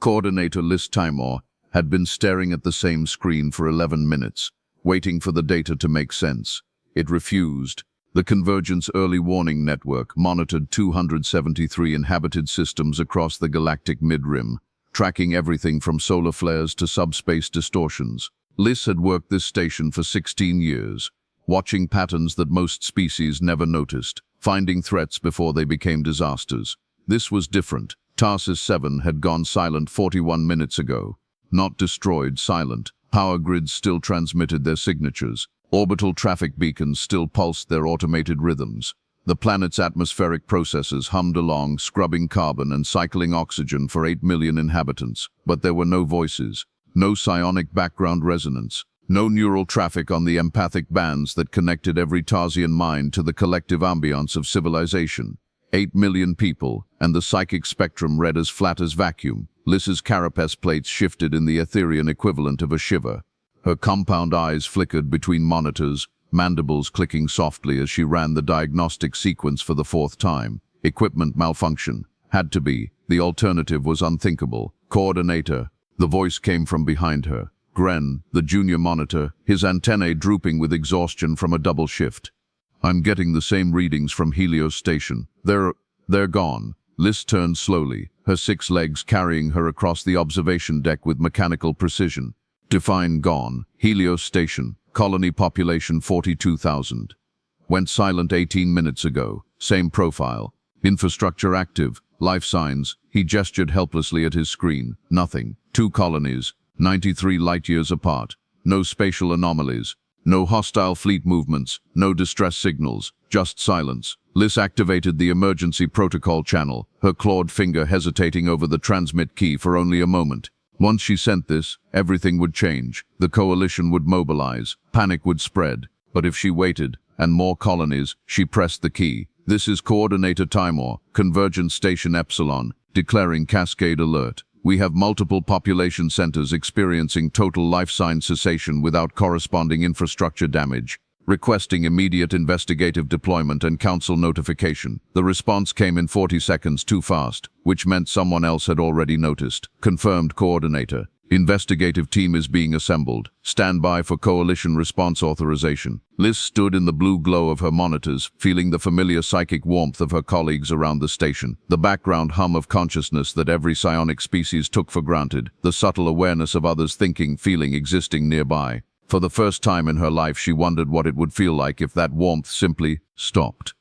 Coordinator Liz Timor had been staring at the same screen for 11 minutes, waiting for the data to make sense. It refused. The Convergence Early Warning Network monitored 273 inhabited systems across the galactic mid-rim, tracking everything from solar flares to subspace distortions. Liz had worked this station for 16 years, watching patterns that most species never noticed, finding threats before they became disasters. This was different. Tarsus 7 had gone silent 41 minutes ago. Not destroyed, silent. Power grids still transmitted their signatures. Orbital traffic beacons still pulsed their automated rhythms. The planet's atmospheric processes hummed along, scrubbing carbon and cycling oxygen for 8 million inhabitants. But there were no voices, no psionic background resonance, no neural traffic on the empathic bands that connected every Tarsian mind to the collective ambience of civilization. 8 million people, and the psychic spectrum read as flat as vacuum. Liz's carapace plates shifted in the Etherian equivalent of a shiver. Her compound eyes flickered between monitors, mandibles clicking softly as she ran the diagnostic sequence for the 4th time. Equipment malfunction. Had to be. The alternative was unthinkable. Coordinator. The voice came from behind her. Gren, the junior monitor, his antennae drooping with exhaustion from a double shift. I'm getting the same readings from Helios Station. They're gone. Liz turned slowly, her 6 legs carrying her across the observation deck with mechanical precision. Define gone. Helios Station. Colony population 42,000. Went silent 18 minutes ago. Same profile. Infrastructure active. Life signs. He gestured helplessly at his screen. Nothing. 2 colonies. 93 light-years apart. No spatial anomalies. No hostile fleet movements. No distress signals. Just silence. Liz activated the emergency protocol channel, her clawed finger hesitating over the transmit key for only a moment. Once she sent this, everything would change. The coalition would mobilize. Panic would spread. But if she waited, and more colonies, she pressed the key. This is Coordinator Timor, Convergence Station Epsilon, declaring cascade alert. We have multiple population centers experiencing total life sign cessation without corresponding infrastructure damage. Requesting immediate investigative deployment and council notification. The response came in 40 seconds too fast, which meant someone else had already noticed. Confirmed Coordinator. Investigative team is being assembled. Stand by for coalition response authorization. Liz stood in the blue glow of her monitors, feeling the familiar psychic warmth of her colleagues around the station. The background hum of consciousness that every psionic species took for granted. The subtle awareness of others thinking, feeling, existing nearby. For the first time in her life, she wondered what it would feel like if that warmth simply stopped.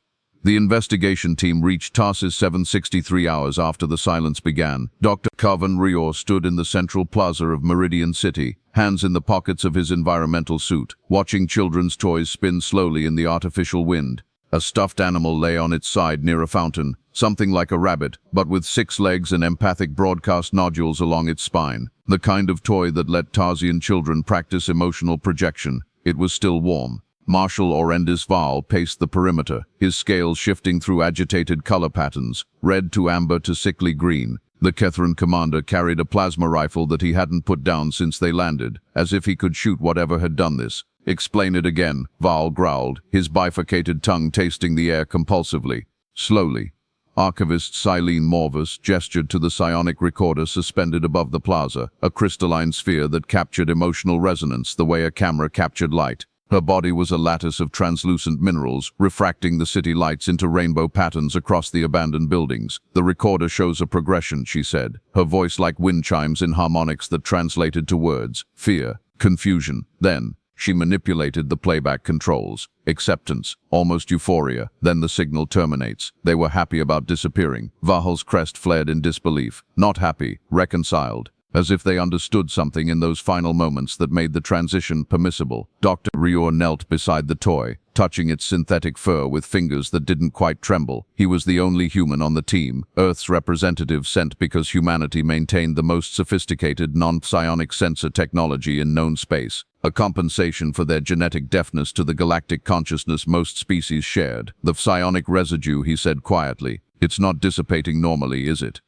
The investigation team reached Tarsus 763 hours after the silence began. Dr. Carvan Rior stood in the central plaza of Meridian City, hands in the pockets of his environmental suit, watching children's toys spin slowly in the artificial wind. A stuffed animal lay on its side near a fountain, something like a rabbit, but with 6 legs and empathic broadcast nodules along its spine. The kind of toy that let Tarsian children practice emotional projection. It was still warm. Marshal Orendis Val paced the perimeter, his scales shifting through agitated color patterns, red to amber to sickly green. The Kethran commander carried a plasma rifle that he hadn't put down since they landed, as if he could shoot whatever had done this. Explain it again, Val growled, his bifurcated tongue tasting the air compulsively. Slowly. Archivist Silene Morvis gestured to the psionic recorder suspended above the plaza, a crystalline sphere that captured emotional resonance the way a camera captured light. Her body was a lattice of translucent minerals, refracting the city lights into rainbow patterns across the abandoned buildings. The recorder shows a progression, she said, her voice like wind chimes in harmonics that translated to words. Fear, confusion. Then, she manipulated the playback controls. Acceptance, almost euphoria. Then the signal terminates. They were happy about disappearing. Vahal's crest flared in disbelief. Not happy, reconciled. As if they understood something in those final moments that made the transition permissible. Dr. Rior knelt beside the toy, touching its synthetic fur with fingers that didn't quite tremble. He was the only human on the team, Earth's representative sent because humanity maintained the most sophisticated non-psionic sensor technology in known space. A compensation for their genetic deafness to the galactic consciousness most species shared. The psionic residue, he said quietly. It's not dissipating normally, is it?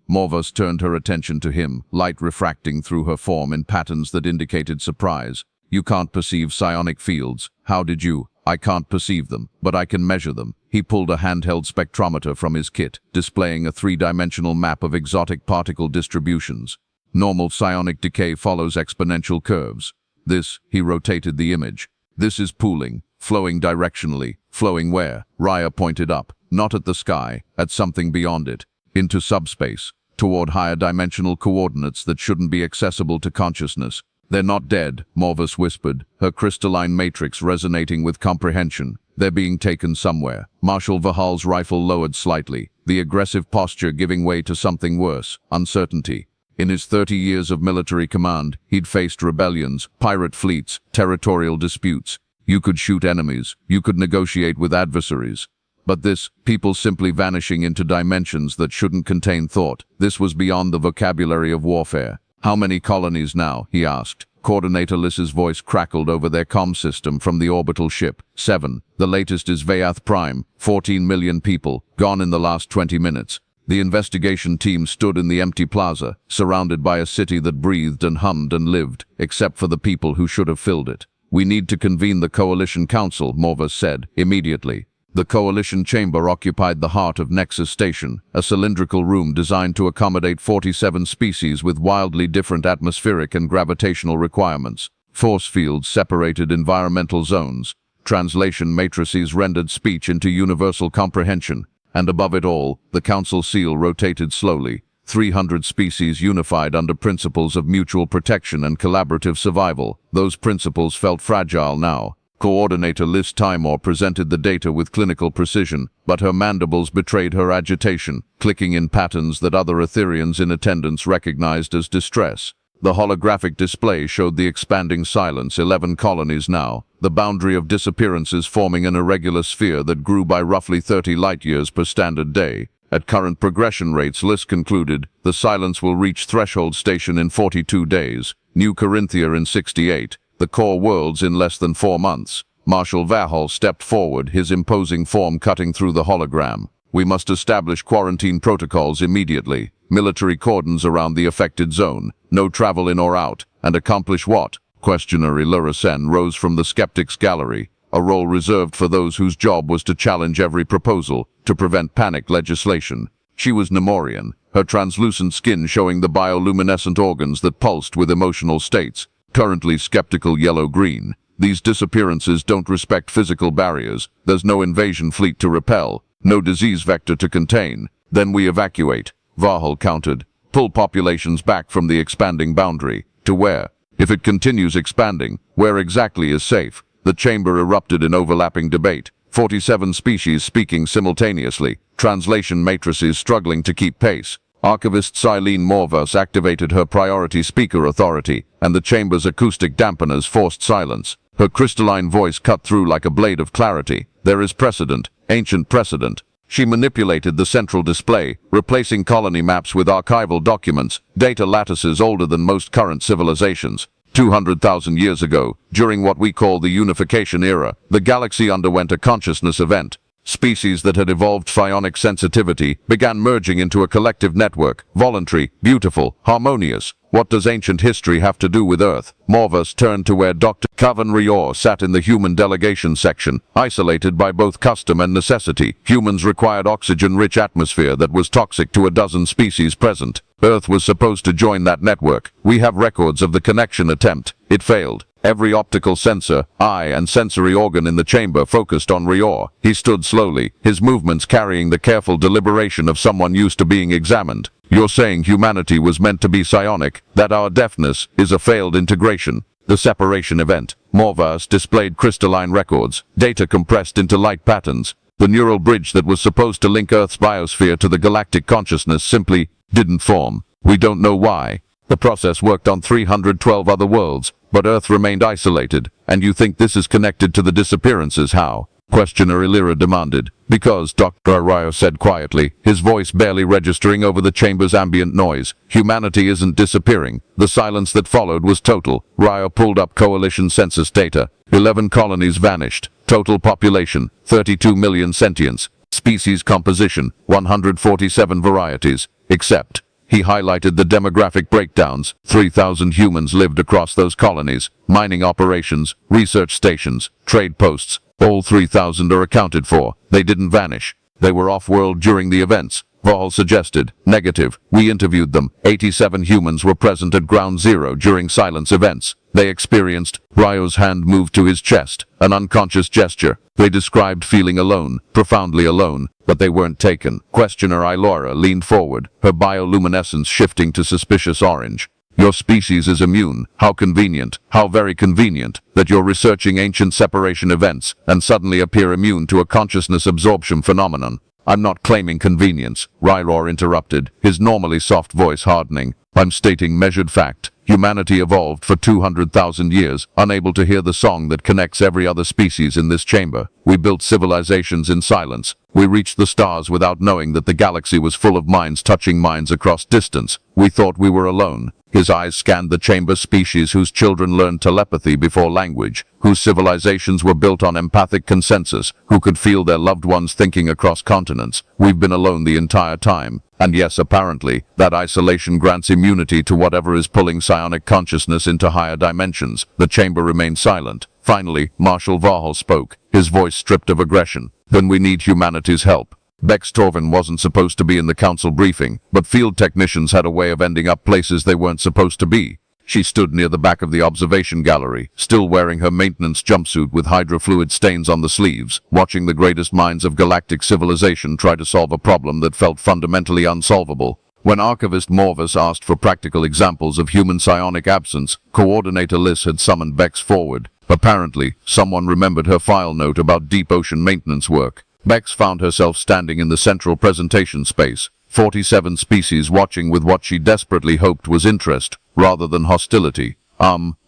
Morvus turned her attention to him, light refracting through her form in patterns that indicated surprise. You can't perceive psionic fields. How did you? I can't perceive them, but I can measure them. He pulled a handheld spectrometer from his kit, displaying a 3-dimensional map of exotic particle distributions. Normal psionic decay follows exponential curves. This, he rotated the image. This is pooling, flowing directionally. Flowing where? Raya pointed up, not at the sky, at something beyond it, into subspace, toward higher dimensional coordinates that shouldn't be accessible to consciousness. They're not dead, Morvis whispered, her crystalline matrix resonating with comprehension. They're being taken somewhere. Marshal Vahal's rifle lowered slightly, the aggressive posture giving way to something worse, uncertainty. In his 30 years of military command, he'd faced rebellions, pirate fleets, territorial disputes. You could shoot enemies, you could negotiate with adversaries. But this, people simply vanishing into dimensions that shouldn't contain thought, this was beyond the vocabulary of warfare. How many colonies now? He asked. Coordinator Liss's voice crackled over their comm system from the orbital ship. 7. The latest is Vayath Prime. 14 million people, gone in the last 20 minutes. The investigation team stood in the empty plaza, surrounded by a city that breathed and hummed and lived, except for the people who should have filled it. We need to convene the Coalition Council, Morvis said, immediately. The Coalition Chamber occupied the heart of Nexus Station, a cylindrical room designed to accommodate 47 species with wildly different atmospheric and gravitational requirements. Force fields separated environmental zones. Translation matrices rendered speech into universal comprehension. And above it all, the Council seal rotated slowly. 300 species unified under principles of mutual protection and collaborative survival. Those principles felt fragile now. Coordinator Liz Timor presented the data with clinical precision, but her mandibles betrayed her agitation, clicking in patterns that other Ethereans in attendance recognized as distress. The holographic display showed the expanding silence, 11 colonies now, the boundary of disappearances forming an irregular sphere that grew by roughly 30 light-years per standard day. At current progression rates, Liz concluded, the silence will reach threshold station in 42 days, New Corinthia in 68, the core worlds in less than 4 months. Marshal Vahal stepped forward, his imposing form cutting through the hologram. We must establish quarantine protocols immediately. Military cordons around the affected zone. No travel in or out. And accomplish what? Questioner Ilura Sen rose from the skeptics' gallery, a role reserved for those whose job was to challenge every proposal, to prevent panic legislation. She was Nemorian, her translucent skin showing the bioluminescent organs that pulsed with emotional states, currently skeptical yellow-green. These disappearances don't respect physical barriers. There's no invasion fleet to repel, no disease vector to contain. Then we evacuate. Vahal countered. Pull populations back from the expanding boundary. To where? If it continues expanding, where exactly is safe? The chamber erupted in overlapping debate. 47 species speaking simultaneously. Translation matrices struggling to keep pace. Archivist Silene Morvos activated her priority speaker authority, and the chamber's acoustic dampeners forced silence. Her crystalline voice cut through like a blade of clarity. There is precedent, ancient precedent. She manipulated the central display, replacing colony maps with archival documents, data lattices older than most current civilizations. 200,000 years ago, during what we call the Unification Era, the galaxy underwent a consciousness event. Species that had evolved psionic sensitivity began merging into a collective network, voluntary, beautiful, harmonious. What does ancient history have to do with Earth? Morvus turned to where Dr. Kavan Rior sat in the human delegation section, isolated by both custom and necessity. Humans required oxygen-rich atmosphere that was toxic to a dozen species present. Earth was supposed to join that network. We have records of the connection attempt. It failed. Every optical sensor, eye, and sensory organ in the chamber focused on Rior. He stood slowly, his movements carrying the careful deliberation of someone used to being examined. You're saying humanity was meant to be psionic, that our deafness is a failed integration. The separation event. Morvas displayed crystalline records, data compressed into light patterns. The neural bridge that was supposed to link Earth's biosphere to the galactic consciousness simply didn't form. We don't know why. The process worked on 312 other worlds, but Earth remained isolated. And you think this is connected to the disappearances? How? Questioner Illyra demanded. Because, Dr. Arroyo said quietly, his voice barely registering over the chamber's ambient noise. Humanity isn't disappearing. The silence that followed was total. Ryo pulled up coalition census data. 11 colonies vanished. Total population, 32 million sentients. Species composition, 147 varieties. Except, he highlighted the demographic breakdowns. 3,000 humans lived across those colonies. Mining operations, research stations, trade posts. All 3,000 are accounted for. They didn't vanish. They were off-world during the events. Val suggested. Negative. We interviewed them. 87 humans were present at Ground Zero during silence events. They experienced. Ryo's hand moved to his chest, an unconscious gesture. They described feeling alone, profoundly alone, but they weren't taken. Questioner Ilora leaned forward, her bioluminescence shifting to suspicious orange. Your species is immune. How convenient, how very convenient, that you're researching ancient separation events and suddenly appear immune to a consciousness absorption phenomenon. I'm not claiming convenience, Rylor interrupted, his normally soft voice hardening. I'm stating measured fact. Humanity evolved for 200,000 years, unable to hear the song that connects every other species in this chamber. We built civilizations in silence. We reached the stars without knowing that the galaxy was full of minds touching minds across distance. We thought we were alone. His eyes scanned the chamber. Species whose children learned telepathy before language, whose civilizations were built on empathic consensus, who could feel their loved ones thinking across continents. We've been alone the entire time. And yes, apparently, that isolation grants immunity to whatever is pulling psionic consciousness into higher dimensions. The chamber remained silent. Finally, Marshal Vahal spoke, his voice stripped of aggression. Then we need humanity's help. Bex Torvin wasn't supposed to be in the council briefing, but field technicians had a way of ending up places they weren't supposed to be. She stood near the back of the observation gallery, still wearing her maintenance jumpsuit with hydrofluid stains on the sleeves, watching the greatest minds of galactic civilization try to solve a problem that felt fundamentally unsolvable. When Archivist Morvis asked for practical examples of human psionic absence, Coordinator Liss had summoned Bex forward. Apparently, someone remembered her file note about deep ocean maintenance work. Bex found herself standing in the central presentation space, 47 species watching with what she desperately hoped was interest, rather than hostility.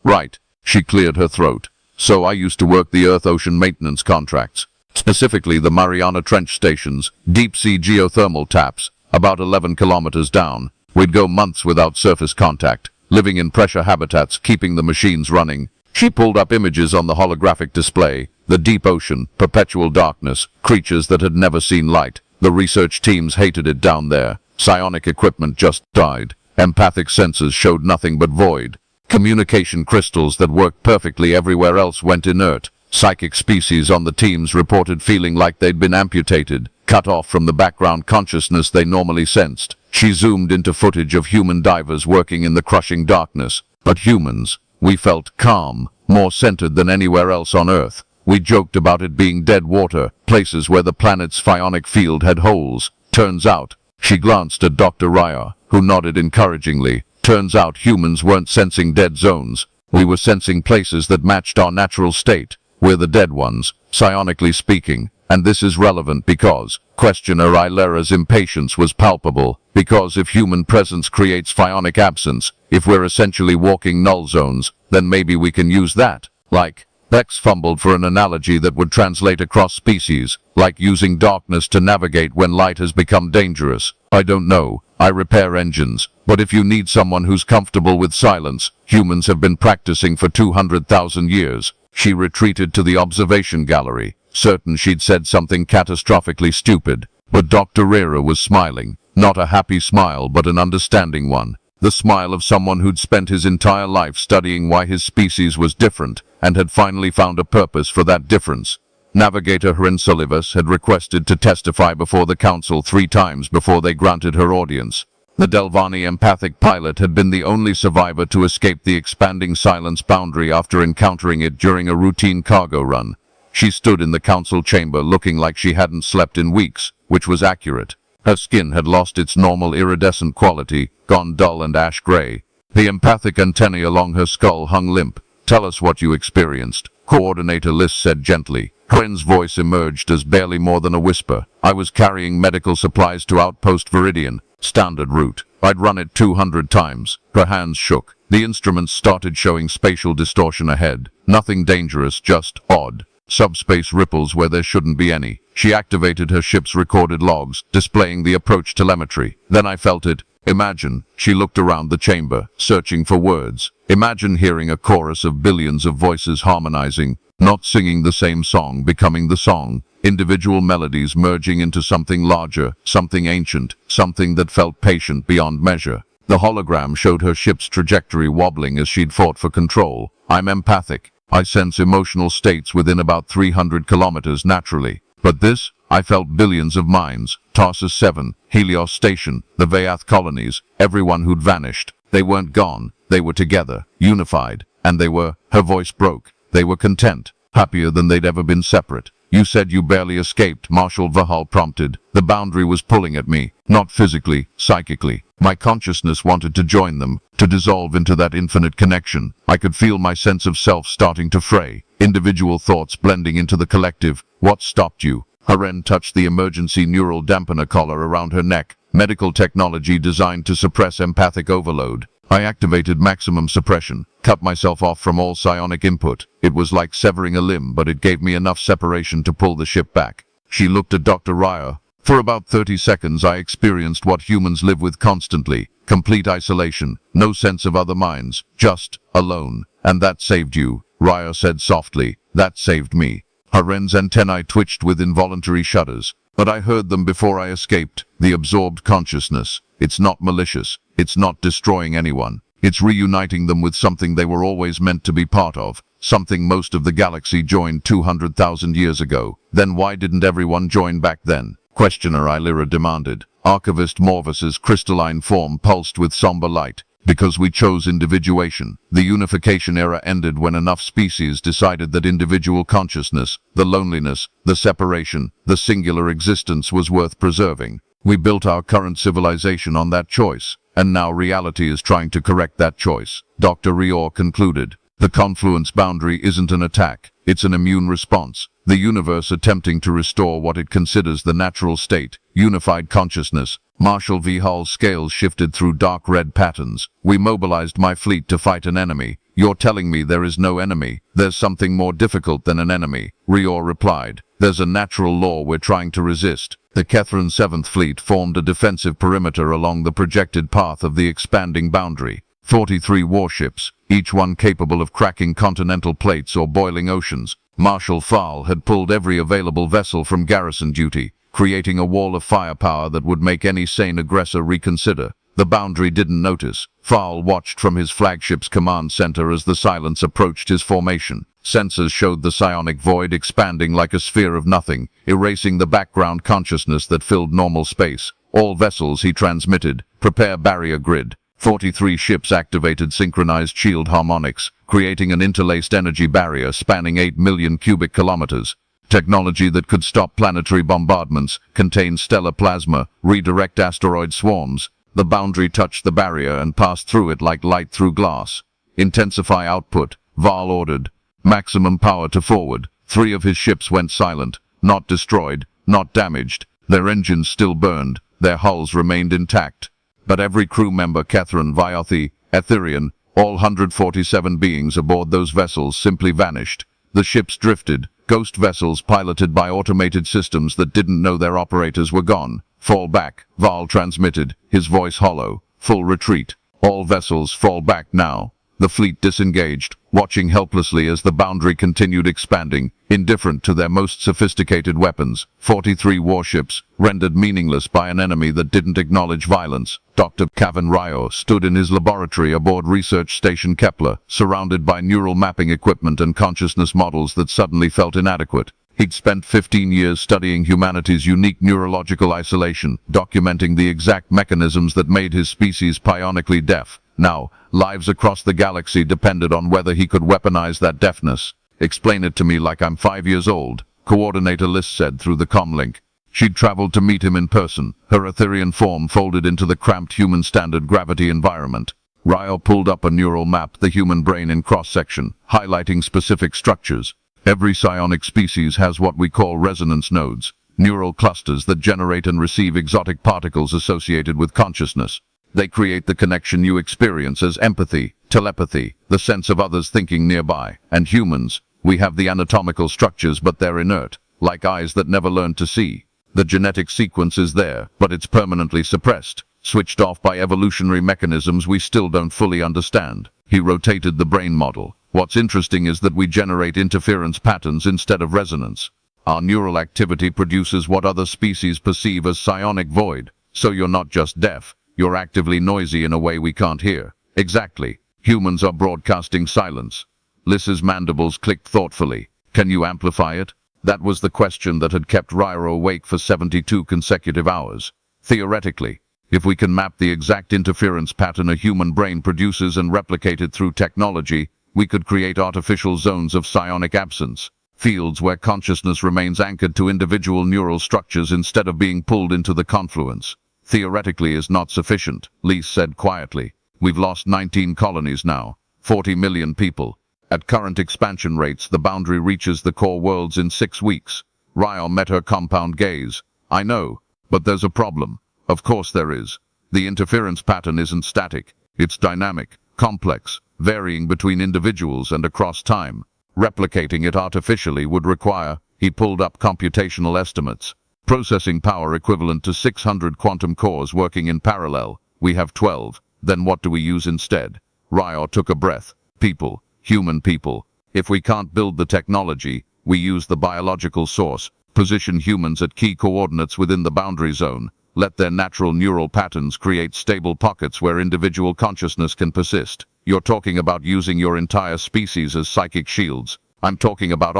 Right. She cleared her throat. So I used to work the Earth-Ocean maintenance contracts. Specifically the Mariana Trench stations, deep-sea geothermal taps, about 11 kilometers down. We'd go months without surface contact, living in pressure habitats, keeping the machines running. She pulled up images on the holographic display. The deep ocean, perpetual darkness, creatures that had never seen light. The research teams hated it down there. Psionic equipment just died. Empathic sensors showed nothing but void. Communication crystals that worked perfectly everywhere else went inert. Psychic species on the teams reported feeling like they'd been amputated, cut off from the background consciousness they normally sensed. She zoomed into footage of human divers working in the crushing darkness. But humans, we felt calm, more centered than anywhere else on Earth. We joked about it being dead water, places where the planet's psionic field had holes. Turns out, she glanced at Dr. Raya, who nodded encouragingly. Turns out humans weren't sensing dead zones. We were sensing places that matched our natural state. We're the dead ones, psionically speaking. And this is relevant because Questioner Ilera's impatience was palpable. Because if human presence creates psionic absence, if we're essentially walking null zones, then maybe we can use that. Like, Bex fumbled for an analogy that would translate across species, like using darkness to navigate when light has become dangerous. I don't know. I repair engines. But if you need someone who's comfortable with silence, humans have been practicing for 200,000 years. She retreated to the observation gallery, certain she'd said something catastrophically stupid. But Dr. Rera was smiling. Not a happy smile, but an understanding one. The smile of someone who'd spent his entire life studying why his species was different, and had finally found a purpose for that difference. Navigator Hrin Solivus had requested to testify before the council 3 times before they granted her audience. The Delvani empathic pilot had been the only survivor to escape the expanding silence boundary after encountering it during a routine cargo run. She stood in the council chamber looking like she hadn't slept in weeks, which was accurate. Her skin had lost its normal iridescent quality, gone dull and ash-gray. The empathic antennae along her skull hung limp. Tell us what you experienced, Coordinator Liss said gently. Hrin's voice emerged as barely more than a whisper. I was carrying medical supplies to Outpost Viridian. Standard route. I'd run it 200 times. Her hands shook. The instruments started showing spatial distortion ahead. Nothing dangerous, just odd. Subspace ripples where there shouldn't be any. She activated her ship's recorded logs, displaying the approach telemetry. Then I felt it. Imagine. She looked around the chamber, searching for words. Imagine hearing a chorus of billions of voices harmonizing, not singing the same song, becoming the song. Individual melodies merging into something larger, something ancient, something that felt patient beyond measure. The hologram showed her ship's trajectory wobbling as she'd fought for control. I'm empathic. I sense emotional states within about 300 kilometers naturally. But this, I felt billions of minds, Tarsus 7, Helios Station, the Vayath colonies, everyone who'd vanished. They weren't gone, they were together, unified, and her voice broke. They were content, happier than they'd ever been separate. You said you barely escaped, Marshal Vahal prompted. The boundary was pulling at me, not physically, psychically. My consciousness wanted to join them, to dissolve into that infinite connection. I could feel my sense of self starting to fray, individual thoughts blending into the collective. What stopped you? Haren touched the emergency neural dampener collar around her neck, medical technology designed to suppress empathic overload. I activated maximum suppression, cut myself off from all psionic input. It was like severing a limb, but it gave me enough separation to pull the ship back. She looked at Dr. Ryer. For about 30 seconds I experienced what humans live with constantly. Complete isolation, no sense of other minds, just alone. And that saved you, Ryer said softly. That saved me. Haren's antennae twitched with involuntary shudders. But I heard them before I escaped. The absorbed consciousness. It's not malicious. It's not destroying anyone. It's reuniting them with something they were always meant to be part of. Something most of the galaxy joined 200,000 years ago. Then why didn't everyone join back then? Questioner Illyra demanded. Archivist Morvis's crystalline form pulsed with somber light. Because we chose individuation. The unification era ended when enough species decided that individual consciousness, the loneliness, the separation, the singular existence was worth preserving. We built our current civilization on that choice, and now reality is trying to correct that choice. Dr. Rior concluded. The confluence boundary isn't an attack, it's an immune response. The universe attempting to restore what it considers the natural state, unified consciousness. Marshal V. Hull's scales shifted through dark red patterns. We mobilized my fleet to fight an enemy. You're telling me there is no enemy? There's something more difficult than an enemy, Rior replied. There's a natural law we're trying to resist. The Kethran 7th Fleet formed a defensive perimeter along the projected path of the expanding boundary. 43 warships, each one capable of cracking continental plates or boiling oceans. Marshal Fahl had pulled every available vessel from garrison duty, creating a wall of firepower that would make any sane aggressor reconsider. The boundary didn't notice. Fahl watched from his flagship's command center as the silence approached his formation. Sensors showed the psionic void expanding like a sphere of nothing, erasing the background consciousness that filled normal space. All vessels, he transmitted, prepare barrier grid. 43 ships activated synchronized shield harmonics, creating an interlaced energy barrier spanning 8 million cubic kilometers. Technology that could stop planetary bombardments, contain stellar plasma, redirect asteroid swarms. The boundary touched the barrier and passed through it like light through glass. Intensify output, Val ordered. Maximum power to forward. 3 of his ships went silent, not destroyed, not damaged. Their engines still burned, their hulls remained intact. But every crew member, Kethran, Vyothi, Etherian, all 147 beings aboard those vessels simply vanished. The ships drifted, ghost vessels piloted by automated systems that didn't know their operators were gone. Fall back, Val transmitted, his voice hollow. Full retreat. All vessels fall back now. The fleet disengaged, watching helplessly as the boundary continued expanding, indifferent to their most sophisticated weapons. 43 warships, rendered meaningless by an enemy that didn't acknowledge violence. Dr. Kevin Ryo stood in his laboratory aboard Research Station Kepler, surrounded by neural mapping equipment and consciousness models that suddenly felt inadequate. He'd spent 15 years studying humanity's unique neurological isolation, documenting the exact mechanisms that made his species pionically deaf. Now, lives across the galaxy depended on whether he could weaponize that deafness. Explain it to me like I'm 5 years old, Coordinator Liz said through the comlink. She'd traveled to meet him in person, her Etherian form folded into the cramped human standard gravity environment. Ryo pulled up a neural map, the human brain in cross-section, highlighting specific structures. Every psionic species has what we call resonance nodes, neural clusters that generate and receive exotic particles associated with consciousness. They create the connection you experience as empathy, telepathy, the sense of others thinking nearby. And humans, we have the anatomical structures, but they're inert, like eyes that never learned to see. The genetic sequence is there, but it's permanently suppressed, switched off by evolutionary mechanisms we still don't fully understand. He rotated the brain model. What's interesting is that we generate interference patterns instead of resonance. Our neural activity produces what other species perceive as psionic void. So you're not just deaf, you're actively noisy in a way we can't hear. Exactly. Humans are broadcasting silence. Liss's mandibles clicked thoughtfully. Can you amplify it? That was the question that had kept Ryer awake for 72 consecutive hours. Theoretically, if we can map the exact interference pattern a human brain produces and replicate it through technology, we could create artificial zones of psionic absence, fields where consciousness remains anchored to individual neural structures instead of being pulled into the confluence. Theoretically is not sufficient, Lise said quietly. We've lost 19 colonies now, 40 million people. At current expansion rates, the boundary reaches the core worlds in 6 weeks. Ryer met her compound gaze. I know, but there's a problem. Of course there is. The interference pattern isn't static. It's dynamic, complex, varying between individuals and across time. Replicating it artificially would require, he pulled up computational estimates, processing power equivalent to 600 quantum cores working in parallel. We have 12. Then what do we use instead? Ryer took a breath. People. Human people. If we can't build the technology, we use the biological source, position humans at key coordinates within the boundary zone, let their natural neural patterns create stable pockets where individual consciousness can persist. You're talking about using your entire species as psychic shields. I'm talking about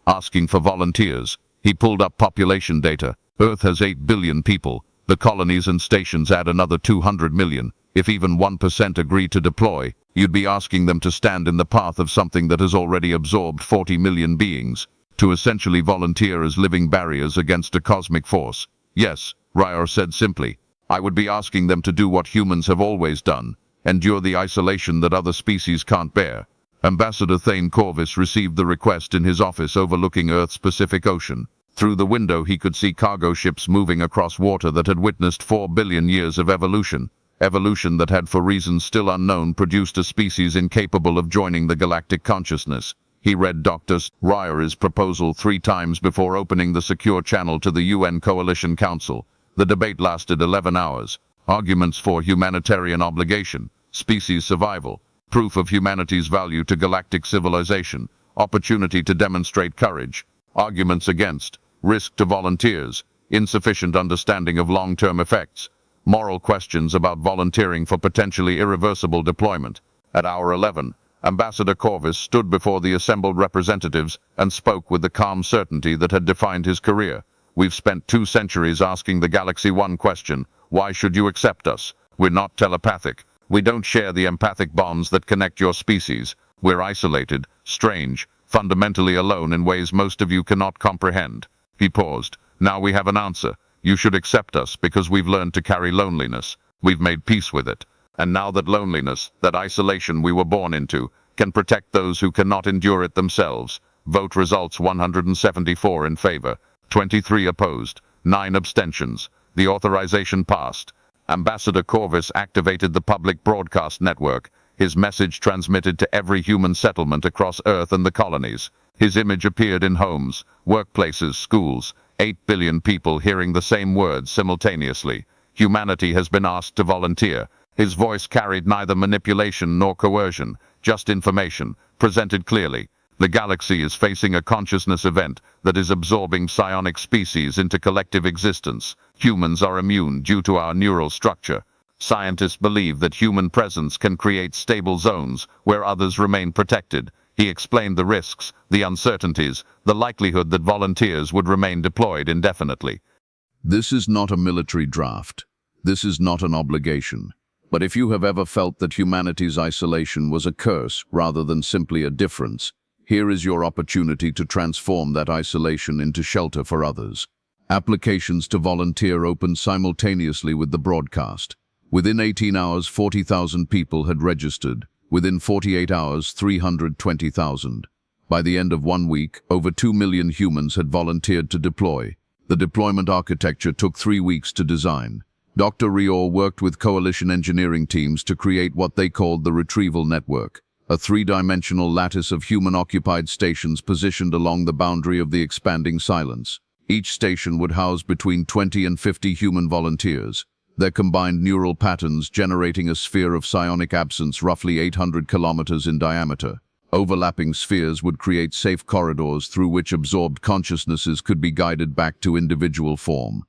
asking for volunteers. He pulled up population data. Earth has 8 billion people. The colonies and stations add another 200 million. If even 1% agree to deploy, you'd be asking them to stand in the path of something that has already absorbed 40 million beings, to essentially volunteer as living barriers against a cosmic force. Yes, Ryer said simply. I would be asking them to do what humans have always done, endure the isolation that other species can't bear. Ambassador Thane Corvus received the request in his office overlooking Earth's Pacific Ocean. Through the window he could see cargo ships moving across water that had witnessed 4 billion years of evolution. Evolution that had, for reasons still unknown, produced a species incapable of joining the galactic consciousness. He read Dr. Ryer's proposal 3 times before opening the secure channel to the UN Coalition Council. The debate lasted 11 hours. Arguments for humanitarian obligation, species survival, proof of humanity's value to galactic civilization, opportunity to demonstrate courage, arguments against, risk to volunteers, insufficient understanding of long-term effects, moral questions about volunteering for potentially irreversible deployment. At hour 11, Ambassador Corvus stood before the assembled representatives and spoke with the calm certainty that had defined his career. We've spent 2 centuries asking the galaxy one question: why should you accept us? We're not telepathic. We don't share the empathic bonds that connect your species. We're isolated, strange, fundamentally alone in ways most of you cannot comprehend. He paused. Now we have an answer. You should accept us because we've learned to carry loneliness. We've made peace with it. And now that loneliness, that isolation we were born into, can protect those who cannot endure it themselves. Vote results 174 in favor, 23 opposed, 9 abstentions. The authorization passed. Ambassador Corvus activated the public broadcast network. His message transmitted to every human settlement across Earth and the colonies. His image appeared in homes, workplaces, schools. 8 billion people hearing the same words simultaneously. Humanity has been asked to volunteer. His voice carried neither manipulation nor coercion, just information, presented clearly. The galaxy is facing a consciousness event that is absorbing psionic species into collective existence. Humans are immune due to our neural structure. Scientists believe that human presence can create stable zones where others remain protected. He explained the risks, the uncertainties, the likelihood that volunteers would remain deployed indefinitely. This is not a military draft. This is not an obligation. But if you have ever felt that humanity's isolation was a curse rather than simply a difference, here is your opportunity to transform that isolation into shelter for others. Applications to volunteer opened simultaneously with the broadcast. Within 18 hours, 40,000 people had registered. Within 48 hours, 320,000. By the end of 1 week, over 2 million humans had volunteered to deploy. The deployment architecture took 3 weeks to design. Dr. Rior worked with coalition engineering teams to create what they called the Retrieval Network, a 3-dimensional lattice of human-occupied stations positioned along the boundary of the expanding silence. Each station would house between 20 and 50 human volunteers, their combined neural patterns generating a sphere of psionic absence roughly 800 kilometers in diameter. Overlapping spheres would create safe corridors through which absorbed consciousnesses could be guided back to individual form.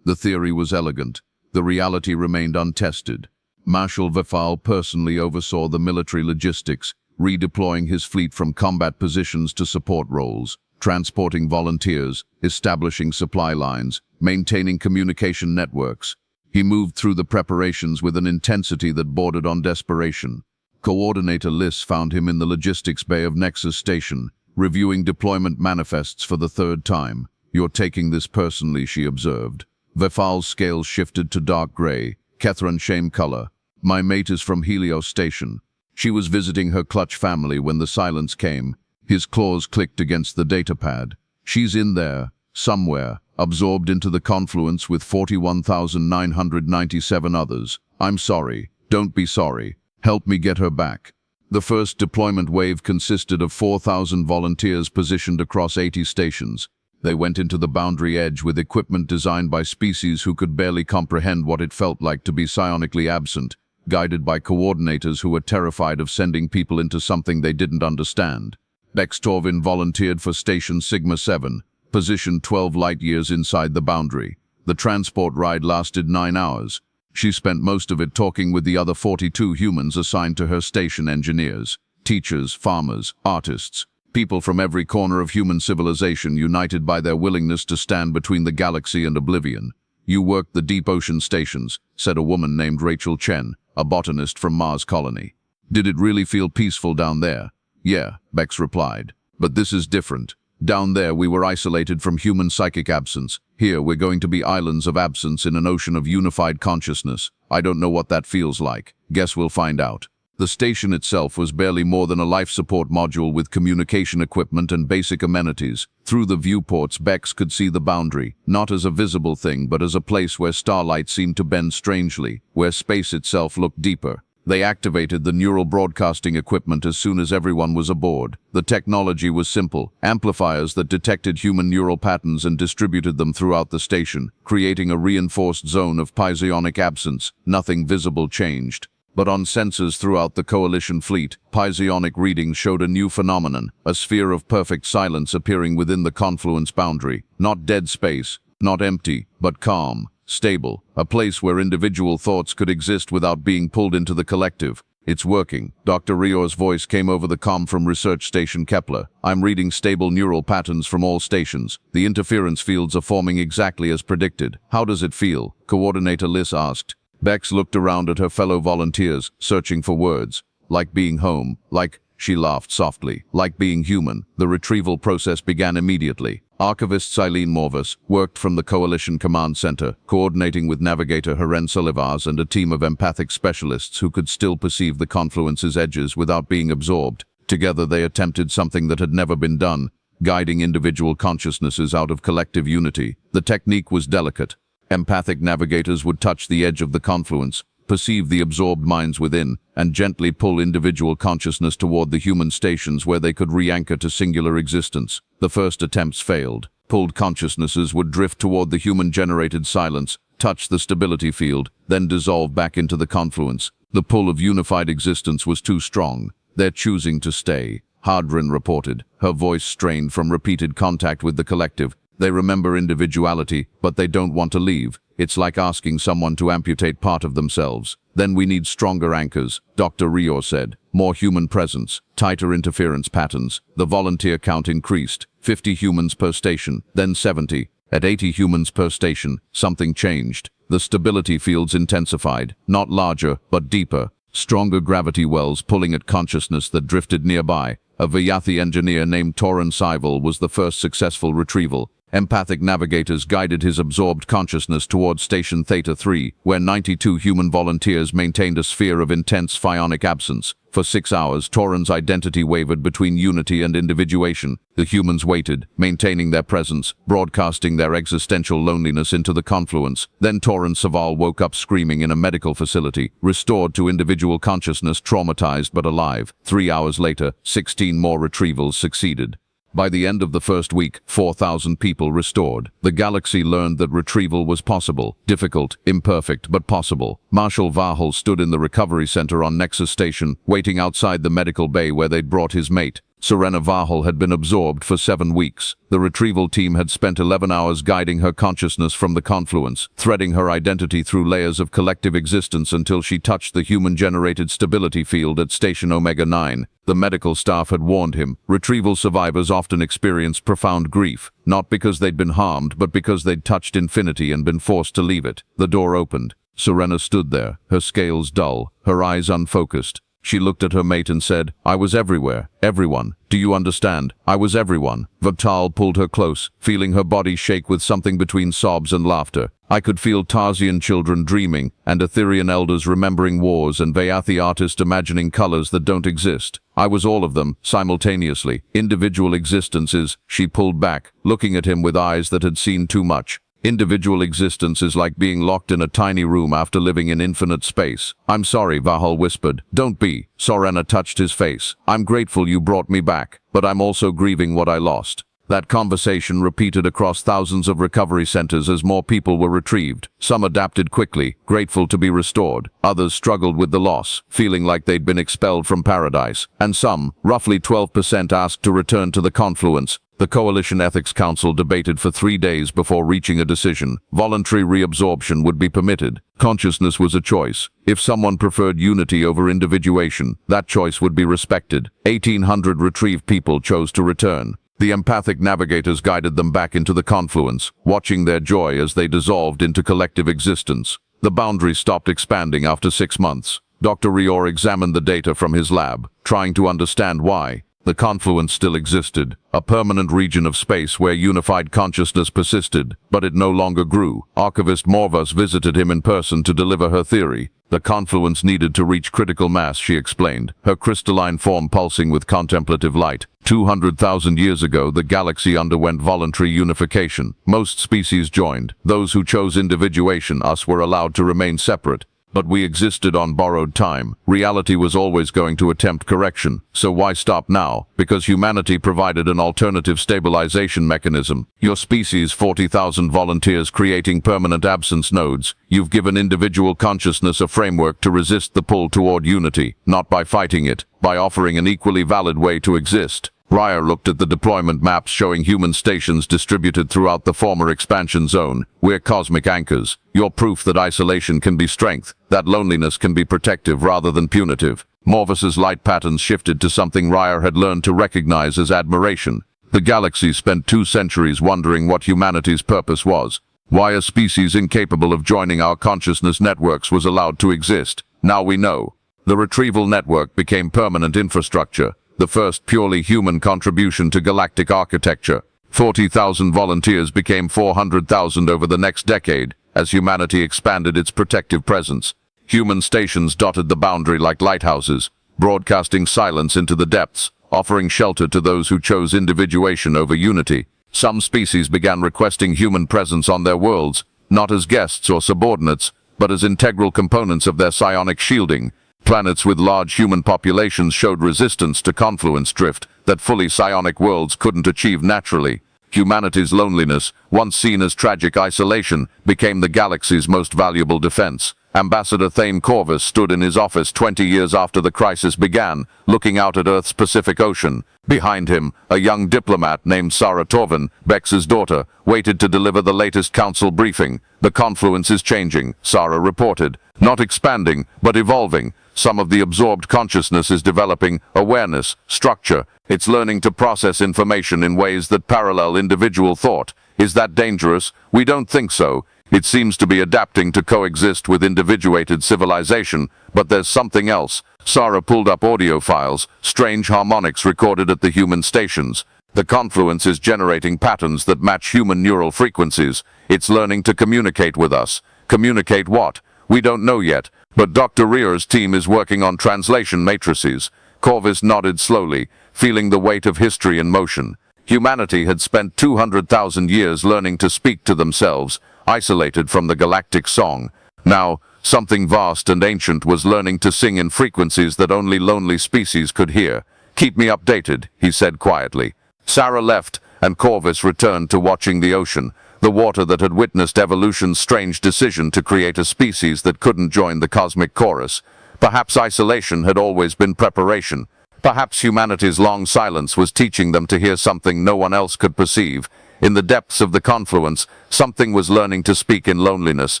The theory was elegant. The reality remained untested. Marshal Vefal personally oversaw the military logistics, redeploying his fleet from combat positions to support roles. transporting volunteers, establishing supply lines, maintaining communication networks. He moved through the preparations with an intensity that bordered on desperation. Coordinator Liss found him in the logistics bay of Nexus Station, reviewing deployment manifests for the third time. "You're taking this personally," she observed. Vefal's scales shifted to dark gray, Kethran shame color. "My mate is from Helios Station." She was visiting her clutch family when the silence came. His claws clicked against the datapad. "She's in there, somewhere, absorbed into the confluence with 41,997 others. I'm sorry. Don't be sorry. Help me get her back." The first deployment wave consisted of 4,000 volunteers positioned across 80 stations. They went into the boundary edge with equipment designed by species who could barely comprehend what it felt like to be psionically absent, guided by coordinators who were terrified of sending people into something they didn't understand. Bex Torvin volunteered for Station Sigma 7, positioned 12 light-years inside the boundary. The transport ride lasted 9 hours. She spent most of it talking with the other 42 humans assigned to her station: engineers, teachers, farmers, artists, people from every corner of human civilization united by their willingness to stand between the galaxy and oblivion. "You worked the deep ocean stations," said a woman named Rachel Chen, a botanist from Mars Colony. "Did it really feel peaceful down there?" "Yeah," Bex replied. "But this is different. Down there we were isolated from human psychic absence. Here we're going to be islands of absence in an ocean of unified consciousness. I don't know what that feels like. Guess we'll find out." The station itself was barely more than a life support module with communication equipment and basic amenities. Through the viewports, Bex could see the boundary, not as a visible thing, but as a place where starlight seemed to bend strangely, where space itself looked deeper. They activated the neural broadcasting equipment as soon as everyone was aboard. The technology was simple: amplifiers that detected human neural patterns and distributed them throughout the station, creating a reinforced zone of psionic absence. Nothing visible changed. But on sensors throughout the Coalition fleet, psionic readings showed a new phenomenon, a sphere of perfect silence appearing within the confluence boundary. Not dead space, not empty, but calm, stable, a place where individual thoughts could exist without being pulled into the collective. "It's working." Dr. Rior's voice came over the comm from Research Station Kepler. "I'm reading stable neural patterns from all stations. The interference fields are forming exactly as predicted." "How does it feel?" Coordinator Liss asked. Bex looked around at her fellow volunteers, searching for words. "Like being home, like," she laughed softly, "like being human." The retrieval process began immediately. Archivist Eileen Morvis worked from the Coalition Command Center, coordinating with navigator Haren Solivars and a team of empathic specialists who could still perceive the confluence's edges without being absorbed. Together they attempted something that had never been done, guiding individual consciousnesses out of collective unity. The technique was delicate. Empathic navigators would touch the edge of the confluence, perceive the absorbed minds within, and gently pull individual consciousness toward the human stations where they could re-anchor to singular existence. The first attempts failed. Pulled consciousnesses would drift toward the human-generated silence, touch the stability field, then dissolve back into the confluence. The pull of unified existence was too strong. "They're choosing to stay," Hadrin reported, her voice strained from repeated contact with the collective. "They remember individuality, but they don't want to leave. It's like asking someone to amputate part of themselves." "Then we need stronger anchors," Dr. Rior said. "More human presence, tighter interference patterns." The volunteer count increased, 50 humans per station, then 70. At 80 humans per station, something changed. The stability fields intensified, not larger, but deeper. Stronger gravity wells pulling at consciousness that drifted nearby. A Viyathi engineer named Toran Seival was the first successful retrieval. Empathic navigators guided his absorbed consciousness towards Station Theta 3, where 92 human volunteers maintained a sphere of intense psionic absence. For 6 hours, Toran's identity wavered between unity and individuation. The humans waited, maintaining their presence, broadcasting their existential loneliness into the confluence. Then Toran Saval woke up screaming in a medical facility, restored to individual consciousness, traumatized but alive. 3 hours later, 16 more retrievals succeeded. By the end of the first week, 4,000 people restored. The galaxy learned that retrieval was possible. Difficult, imperfect, but possible. Marshal Vahel stood in the recovery center on Nexus Station, waiting outside the medical bay where they'd brought his mate. Serena Vahal had been absorbed for 7 weeks. The retrieval team had spent 11 hours guiding her consciousness from the confluence, threading her identity through layers of collective existence until she touched the human-generated stability field at Station Omega-9. The medical staff had warned him. Retrieval survivors often experience profound grief, not because they'd been harmed, but because they'd touched infinity and been forced to leave it. The door opened. Serena stood there, her scales dull, her eyes unfocused. She looked at her mate and said, "I was everywhere. Everyone. Do you understand? I was everyone." Vital pulled her close, feeling her body shake with something between sobs and laughter. "I could feel Tarsian children dreaming, and Etherian elders remembering wars, and Vayathi artists imagining colors that don't exist. I was all of them, simultaneously. Individual existences." She pulled back, looking at him with eyes that had seen too much. "Individual existence is like being locked in a tiny room after living in infinite space." "I'm sorry," Vahal whispered. "Don't be." Serena touched his face. "I'm grateful you brought me back, but I'm also grieving what I lost." That conversation repeated across thousands of recovery centers as more people were retrieved. Some adapted quickly, grateful to be restored. Others struggled with the loss, feeling like they'd been expelled from paradise. And some, roughly 12%, asked to return to the confluence. The Coalition Ethics Council debated for 3 days before reaching a decision. Voluntary reabsorption would be permitted. Consciousness was a choice. If someone preferred unity over individuation, that choice would be respected. 1,800 retrieved people chose to return. The empathic navigators guided them back into the confluence, watching their joy as they dissolved into collective existence. The boundary stopped expanding after 6 months. Dr. Rior examined the data from his lab, trying to understand why. The confluence still existed, a permanent region of space where unified consciousness persisted, but it no longer grew. Archivist Morvas visited him in person to deliver her theory. The confluence needed to reach critical mass, she explained, her crystalline form pulsing with contemplative light. 200,000 years ago, the galaxy underwent voluntary unification. Most species joined. Those who chose individuation, us, were allowed to remain separate. But we existed on borrowed time. Reality was always going to attempt correction. So why stop now? Because humanity provided an alternative stabilization mechanism. Your species, 40,000 volunteers creating permanent absence nodes. You've given individual consciousness a framework to resist the pull toward unity, not by fighting it, by offering an equally valid way to exist. Ryer looked at the deployment maps showing human stations distributed throughout the former expansion zone. We're cosmic anchors. You're proof that isolation can be strength, that loneliness can be protective rather than punitive. Morvis's light patterns shifted to something Ryer had learned to recognize as admiration. The galaxy spent 2 centuries wondering what humanity's purpose was. Why a species incapable of joining our consciousness networks was allowed to exist. Now we know. The retrieval network became permanent infrastructure. The first purely human contribution to galactic architecture. 40,000 volunteers became 400,000 over the next decade, as humanity expanded its protective presence. Human stations dotted the boundary like lighthouses, broadcasting silence into the depths, offering shelter to those who chose individuation over unity. Some species began requesting human presence on their worlds, not as guests or subordinates, but as integral components of their psionic shielding. Planets with large human populations showed resistance to confluence drift that fully psionic worlds couldn't achieve naturally. Humanity's loneliness, once seen as tragic isolation, became the galaxy's most valuable defense. Ambassador Thane Corvus stood in his office 20 years after the crisis began, looking out at Earth's Pacific Ocean. Behind him, a young diplomat named Sarah Torvin, Bex's daughter, waited to deliver the latest council briefing. "The confluence is changing," Sarah reported. "Not expanding, but evolving. Some of the absorbed consciousness is developing awareness, structure. It's learning to process information in ways that parallel individual thought. Is that dangerous? We don't think so. It seems to be adapting to coexist with individuated civilization, but there's something else." Sarah pulled up audio files, strange harmonics recorded at the human stations. "The confluence is generating patterns that match human neural frequencies. It's learning to communicate with us. Communicate what? We don't know yet, but Dr. Rior's team is working on translation matrices." Corvus nodded slowly, feeling the weight of history in motion. Humanity had spent 200,000 years learning to speak to themselves, isolated from the galactic song. Now, something vast and ancient was learning to sing in frequencies that only lonely species could hear. "Keep me updated," he said quietly. Sarah left, and Corvus returned to watching the ocean, the water that had witnessed evolution's strange decision to create a species that couldn't join the cosmic chorus. Perhaps isolation had always been preparation. Perhaps humanity's long silence was teaching them to hear something no one else could perceive. In the depths of the confluence, something was learning to speak in loneliness,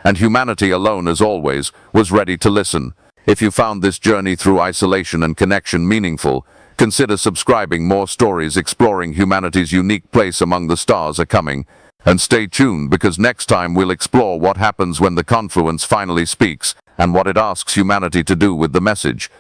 and humanity alone, as always, was ready to listen. If you found this journey through isolation and connection meaningful, consider subscribing. More stories exploring humanity's unique place among the stars are coming. And stay tuned, because next time we'll explore what happens when the confluence finally speaks, and what it asks humanity to do with the message.